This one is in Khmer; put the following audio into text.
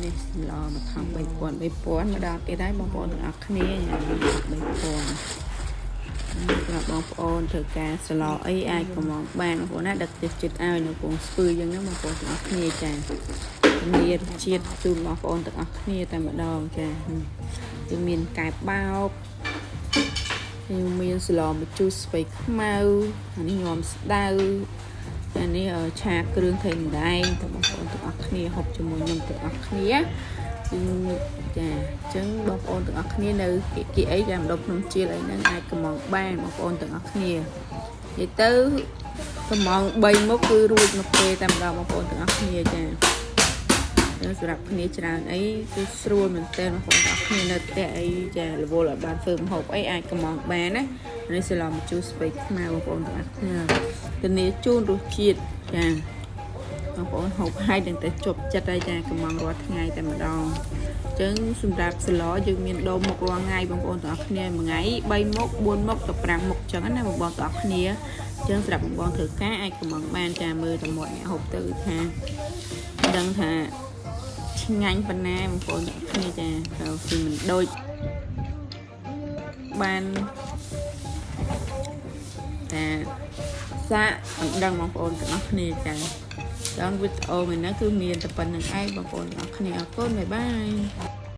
នេះឡមកខំ3000ម្ដងគេដែរបងប្អូនទាំងអស់គ្នាញ៉ាំ3000សម្រាប់បងប្អូនធ្វើការស្លោអីអាចកំងបានបងប្អូនណាដឹកចិត្តឲ្យនៅពងស្ពឺយ៉ាងហ្នឹងបងប្អូនទាំងអស់គ្នាចាមានជាតិជូនបងប្អូនទាំងអស់គ្នាតែម្ដងចាគឺមានកែបបោកហើយមានស្លម្ជូរស្ពៃខ្មៅអានេះញោមស្ដៅអានេះឆាគ្រឿងថេងដែងទៅបងប្អូនទាំងអស់គ្នាហូបជាមួយខ្ញុំទាំងអស់គ្នាគឺចាអញ្ចឹងបងប្អូនទាំងអស់គ្នានៅគីអីចាម្ដុំភ្នំជៀលអីហ្នឹងអាចកំងបានបងប្អូនទាំងអស់គ្នានិយាយទៅកំង3មុខគឺរួចមកពេលតែម្ដងបងប្អូនទាំងអស់គ្នាចាសម្រាប់គ្នាច្រើនអីគឺស្រួលមែនតើបងប្អូនទាំងអស់គ្នានៅផ្ទះអីចារវល់ឲ្យបានធ្វើម្ហូបអីអាចកំងបានណានេះស្លម្ជូរស្ពៃខ្មៅបងប្អូនទាំងអស់គ្នាធានាជូនរសជាតិចាបងប្អូនហូបហើយនឹងតែជប់ចិត្តហើយចាកំងរាល់ថ្ងៃតែម្ដងអញ្ចឹងសម្រាប់ស្លយើងមានដូរមុខរាល់ថ្ងៃបងប្អូនទាំងអស់គ្នាមួយថ្ងៃ3មុខ4មុខទៅ5មុខអញ្ចឹងណាបងប្អូនទាំងអស់គ្នាអញ្ចឹងសម្រាប់បងប្អូនធ្វើការអាចកំងបានចាមើលតែមាត់អ្នកហូបទៅថាដឹងថាឆ្ងាញ់ប៉ុណ្ណាបងប្អូនទាំងអស់គ្នាចាគឺមិនដូចបានតែសាកមិនដឹងបងប្អូនទាំងអស់គ្នាចាដល់វីដេអូមួយនេះគឺមានតែប៉ុណ្្នឹងឯងបងប្អូនទាំងអស់គ្នាអរគុណបាយបាយ